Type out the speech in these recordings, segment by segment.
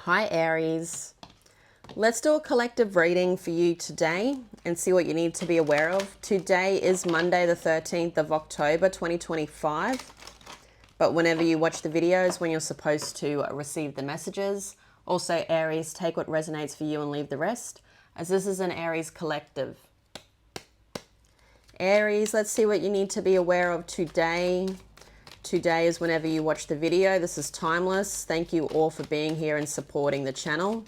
Hi Aries, let's do a collective reading for you today and see what you need to be aware of. Today is Monday the 13th of October 2025, but whenever you watch the videos when you're supposed to receive the messages. Also Aries, take what resonates for you and leave the rest, as this is an Aries collective. Aries, let's see what you need to be aware of today. Today is whenever you watch the video. This is timeless. Thank you all for being here and supporting the channel.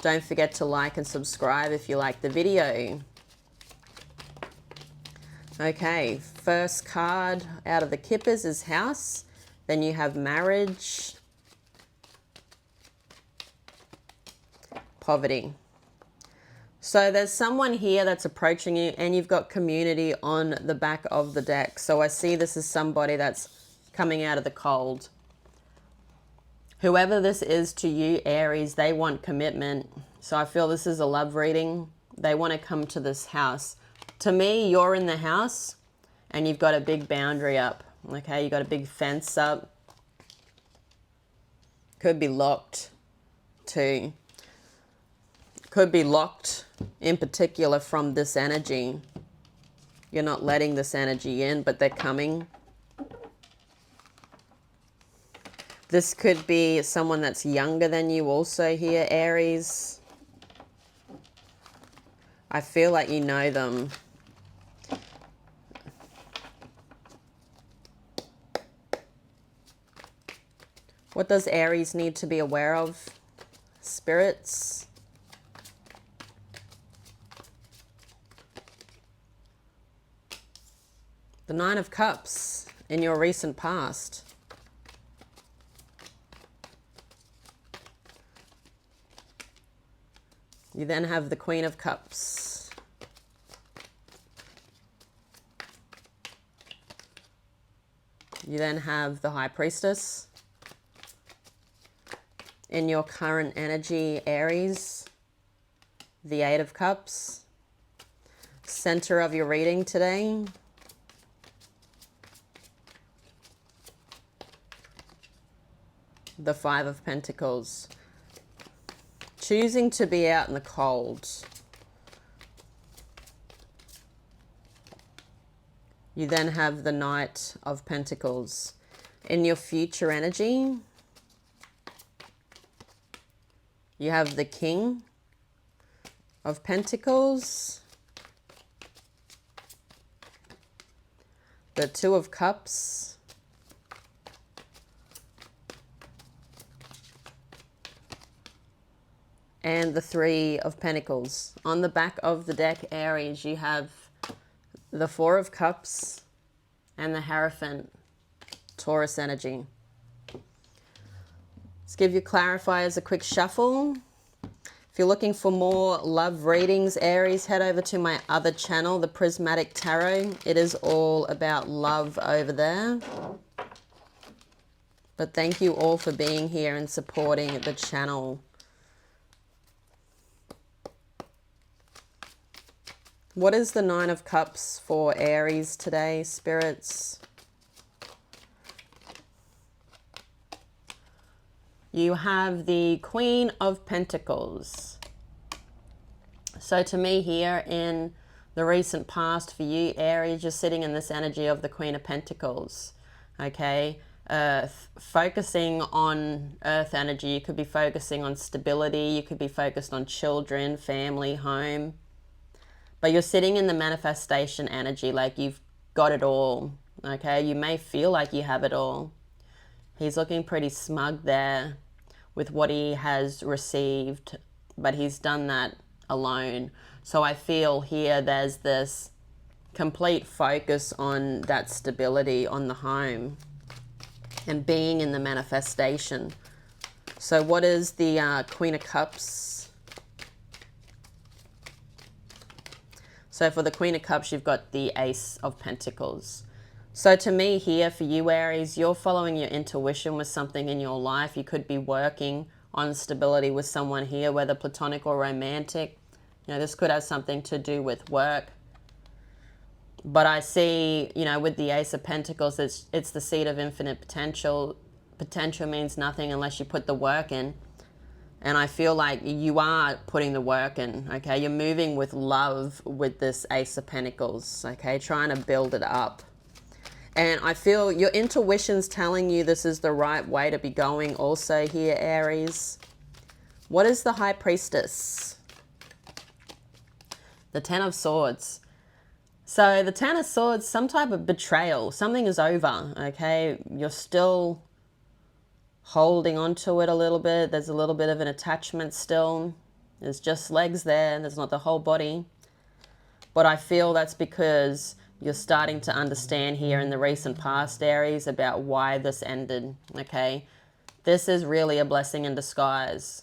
Don't forget to like and subscribe if you like the video. Okay, first card out of the Kippers is House. Then you have Marriage, Poverty. So there's someone here that's approaching you and you've got Community on the back of the deck. So I see this is somebody that's coming out of the cold. Whoever this is to you, Aries, they want commitment. So I feel this is a love reading. They want to come to this house. To me, you're in the house and you've got a big boundary up. Okay, you've got a big fence up. Could be locked too. Could be locked in particular from this energy. You're not letting this energy in, but they're coming. This could be someone that's younger than you also here, Aries. I feel like you know them. What does Aries need to be aware of? Spirits. The Nine of Cups in your recent past. You then have the Queen of Cups. You then have the High Priestess. In your current energy, Aries, the Eight of Cups. Center of your reading today. The Five of Pentacles. Choosing to be out in the cold. You then have the Knight of Pentacles. In your future energy, you have the King of Pentacles, the Two of Cups, and the Three of Pentacles. On the back of the deck, Aries, you have the Four of Cups and the Hierophant, Taurus energy. Let's give you clarifiers a quick shuffle. If you're looking for more love readings, Aries, head over to my other channel, the Prismatic Tarot. It is all about love over there. But thank you all for being here and supporting the channel. What is the Nine of Cups for Aries today, spirits? You have the Queen of Pentacles. So to me here in the recent past for you, Aries, you're sitting in this energy of the Queen of Pentacles. Okay, focusing on earth energy. You could be focusing on stability. You could be focused on children, family, home. But you're sitting in the manifestation energy, like you've got it all, okay? You may feel like you have it all. He's looking pretty smug there with what he has received, but he's done that alone. So I feel here there's this complete focus on that stability, on the home, and being in the manifestation. So what is the Queen of Cups? So for the Queen of Cups, you've got the Ace of Pentacles. So to me here, for you Aries, you're following your intuition with something in your life. You could be working on stability with someone here, whether platonic or romantic. You know, this could have something to do with work. But I see, you know, with the Ace of Pentacles, it's the seed of infinite potential. Potential means nothing unless you put the work in. And I feel like you are putting the work in, okay? You're moving with love with this Ace of Pentacles, okay? Trying to build it up. And I feel your intuition's telling you this is the right way to be going also here, Aries. What is the High Priestess? The Ten of Swords. So the Ten of Swords, some type of betrayal. Something is over, okay? You're still holding on to it a little bit. There's a little bit of an attachment still. There's just legs there. There's not the whole body. But I feel that's because you're starting to understand here in the recent past, Aries, about why this ended, okay? This is really a blessing in disguise.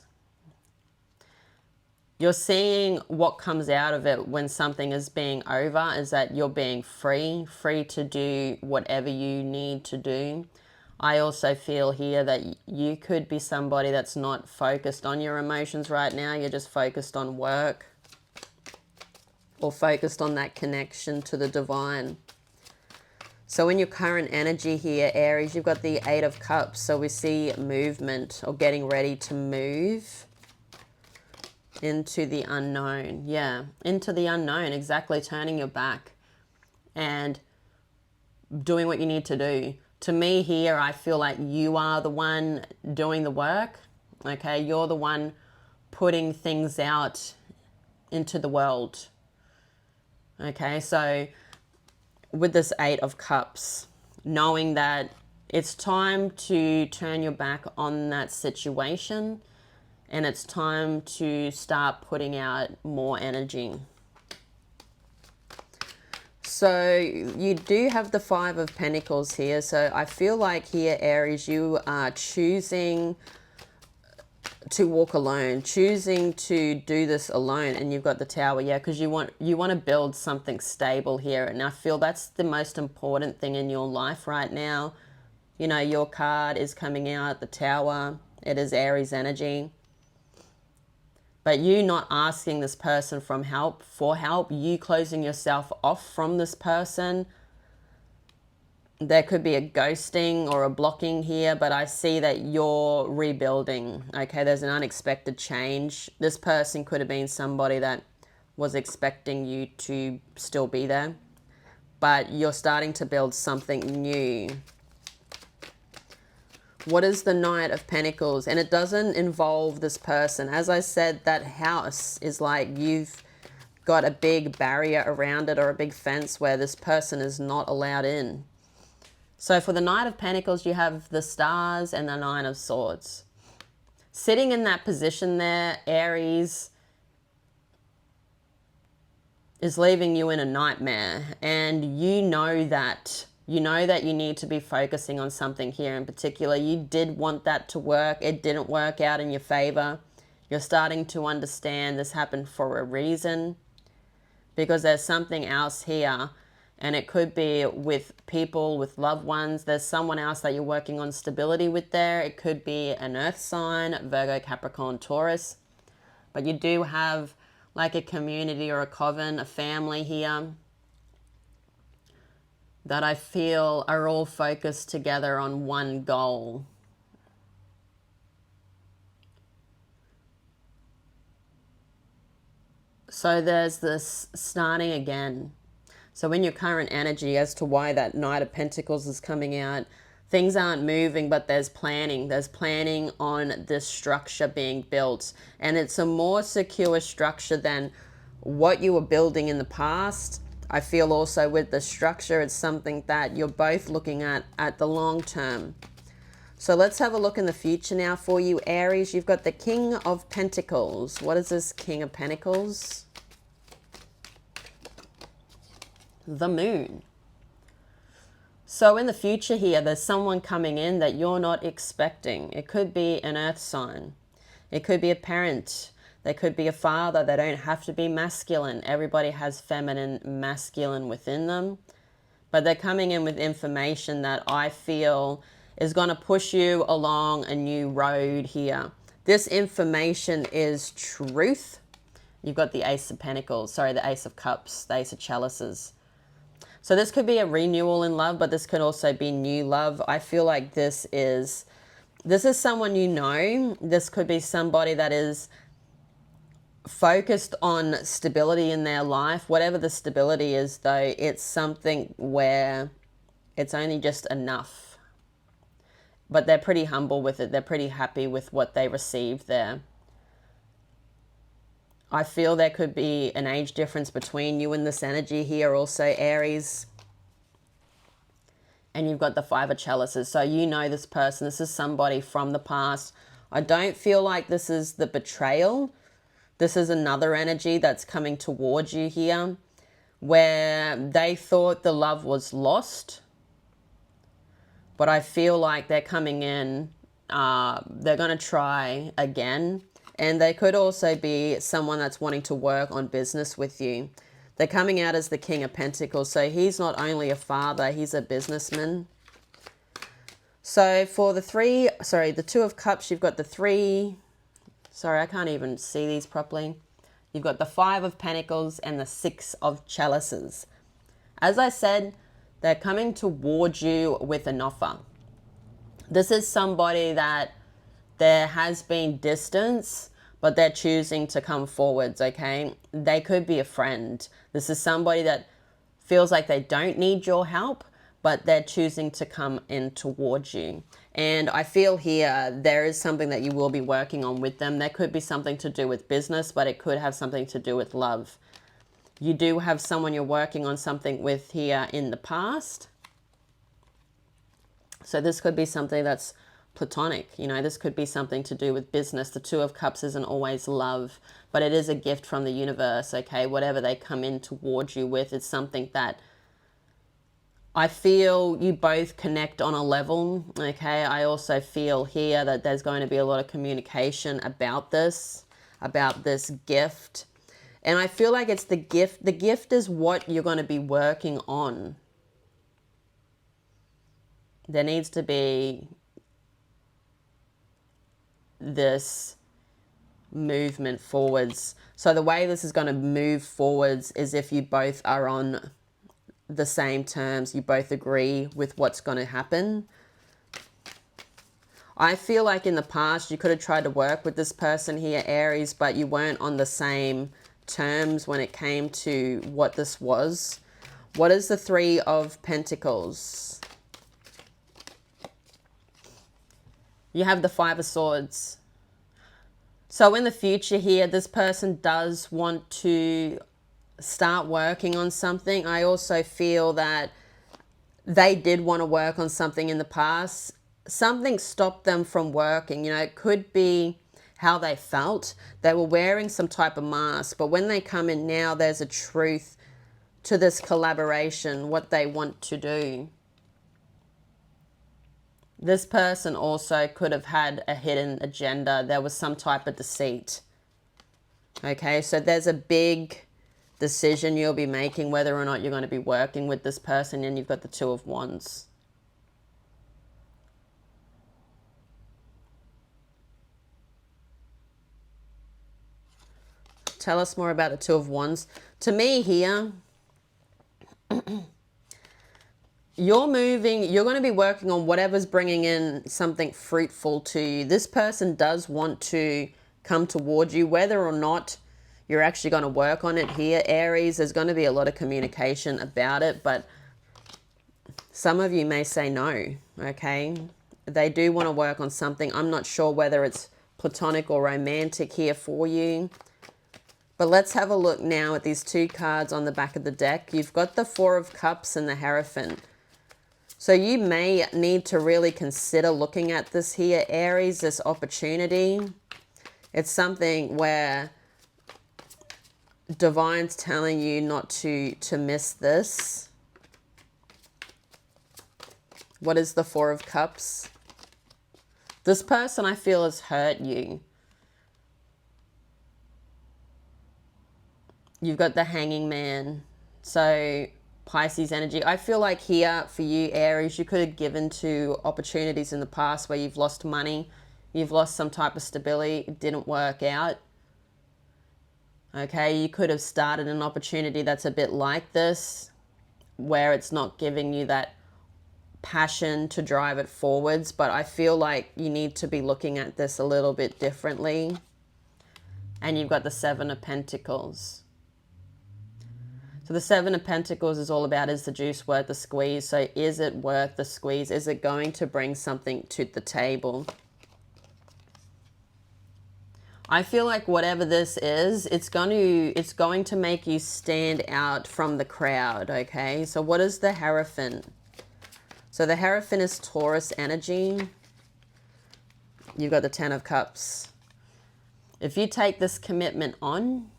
You're seeing what comes out of it when something is being over is that you're being free to do whatever you need to do. I also feel here that you could be somebody that's not focused on your emotions right now. You're just focused on work or focused on that connection to the divine. So in your current energy here, Aries, you've got the Eight of Cups. So we see movement or getting ready to move into the unknown. Yeah, into the unknown. Exactly. Turning your back and doing what you need to do. To me here, I feel like you are the one doing the work. Okay, you're the one putting things out into the world. Okay, so with this Eight of Cups, knowing that it's time to turn your back on that situation and it's time to start putting out more energy. So you do have the Five of Pentacles here. So I feel like here, Aries, you are choosing to walk alone, choosing to do this alone. And you've got the Tower, yeah, because you want to build something stable here. And I feel that's the most important thing in your life right now. You know, your card is coming out, the Tower. It is Aries energy. But you not asking this person for help, you closing yourself off from this person. There could be a ghosting or a blocking here, but I see that you're rebuilding. Okay, there's an unexpected change. This person could have been somebody that was expecting you to still be there, but you're starting to build something new. What is the Knight of Pentacles? And it doesn't involve this person. As I said, that house is like you've got a big barrier around it or a big fence where this person is not allowed in. So for the Knight of Pentacles, you have the Stars and the Nine of Swords. Sitting in that position there, Aries, is leaving you in a nightmare. And you know that. You know that you need to be focusing on something here in particular. You did want that to work. It didn't work out in your favor. You're starting to understand this happened for a reason because there's something else here, and it could be with people, with loved ones. There's someone else that you're working on stability with there. It could be an earth sign, Virgo, Capricorn, Taurus. But you do have like a community or a coven, a family here that I feel are all focused together on one goal. So there's this starting again. So in your current energy, as to why that Knight of Pentacles is coming out, things aren't moving, but there's planning. There's planning on this structure being built. And it's a more secure structure than what you were building in the past. I feel also with the structure, it's something that you're both looking at the long term. So let's have a look in the future now for you, Aries. You've got the King of Pentacles. What is this King of Pentacles? The Moon. So in the future here, there's someone coming in that you're not expecting. It could be an earth sign. It could be a parent. They could be a father. They don't have to be masculine. Everybody has feminine, masculine within them. But they're coming in with information that I feel is going to push you along a new road here. This information is truth. You've got the Ace of Pentacles. Sorry, the Ace of Cups, the Ace of Chalices. So this could be a renewal in love, but this could also be new love. I feel like this is This is someone you know. This could be somebody that is focused on stability in their life. Whatever the stability is, though, it's something where it's only just enough. But they're pretty humble with it. They're pretty happy with what they received there. I feel there could be an age difference between you and this energy here also, Aries. And you've got the Five of Chalices. So you know this person. This is somebody from the past. I don't feel like this is the betrayal. This is another energy that's coming towards you here, where they thought the love was lost. But I feel like they're coming in. They're going to try again. And they could also be someone that's wanting to work on business with you. They're coming out as the King of Pentacles. So he's not only a father, he's a businessman. So for the Two of Cups, you've got the three. Sorry, I can't even see these properly. You've got the Five of Pentacles and the Six of Chalices. As I said, they're coming towards you with an offer. This is somebody that there has been distance, but they're choosing to come forwards, okay? They could be a friend. This is somebody that feels like they don't need your help, but they're choosing to come in towards you. And I feel here there is something that you will be working on with them. There could be something to do with business, but it could have something to do with love. You do have someone you're working on something with here in the past. So this could be something that's platonic. You know, this could be something to do with business. The Two of Cups isn't always love, but it is a gift from the universe, okay? Whatever they come in towards you with, it's something that I feel you both connect on a level, okay? I also feel here that there's going to be a lot of communication about this gift. And I feel like it's the gift. The gift is what you're going to be working on. There needs to be this movement forwards. So the way this is going to move forwards is if you both are on the same terms, you both agree with what's going to happen. I feel like in the past you could have tried to work with this person here, Aries, but you weren't on the same terms when it came to what this was. What is the Three of Pentacles? You have the Five of Swords. So in the future here, this person does want to start working on something. I also feel that they did want to work on something in the past. Something stopped them from working. You know, it could be how they felt. They were wearing some type of mask, but when they come in now, there's a truth to this collaboration, what they want to do. This person also could have had a hidden agenda. There was some type of deceit. Okay, so there's a big decision you'll be making whether or not you're going to be working with this person, and you've got the Two of Wands. Tell us more about the Two of Wands. To me here, you're going to be working on whatever's bringing in something fruitful to you. This person does want to come towards you, whether or not you're actually going to work on it here, Aries. There's going to be a lot of communication about it, but some of you may say no, okay? They do want to work on something. I'm not sure whether it's platonic or romantic here for you. But let's have a look now at these two cards on the back of the deck. You've got the Four of Cups and the Hierophant. So you may need to really consider looking at this here, Aries, this opportunity. It's something where Divine's telling you not to miss this. What is the Four of Cups? This person, I feel, has hurt you. You've got the Hanging Man. So Pisces energy. I feel like here for you, Aries, you could have given to opportunities in the past where you've lost money. You've lost some type of stability. It didn't work out. Okay, you could have started an opportunity that's a bit like this, where it's not giving you that passion to drive it forwards, but I feel like you need to be looking at this a little bit differently. And you've got the Seven of Pentacles. So the Seven of Pentacles is all about, is the juice worth the squeeze? So is it worth the squeeze? Is it going to bring something to the table? I feel like whatever this is, it's going to make you stand out from the crowd, okay? So what is the Hierophant? So the Hierophant is Taurus energy. You've got the Ten of Cups. If you take this commitment on,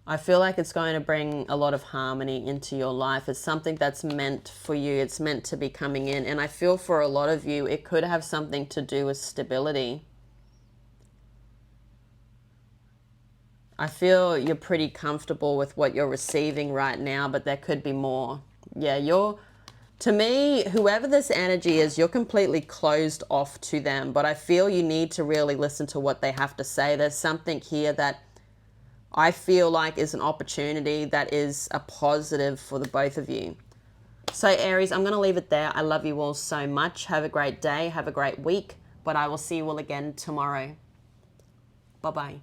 I feel like it's going to bring a lot of harmony into your life. It's something that's meant for you. It's meant to be coming in. And I feel for a lot of you, it could have something to do with stability. I feel you're pretty comfortable with what you're receiving right now, but there could be more. Yeah, to me, whoever this energy is, you're completely closed off to them. But I feel you need to really listen to what they have to say. There's something here that I feel like is an opportunity that is a positive for the both of you. So Aries, I'm going to leave it there. I love you all so much. Have a great day. Have a great week. But I will see you all again tomorrow. Bye-bye.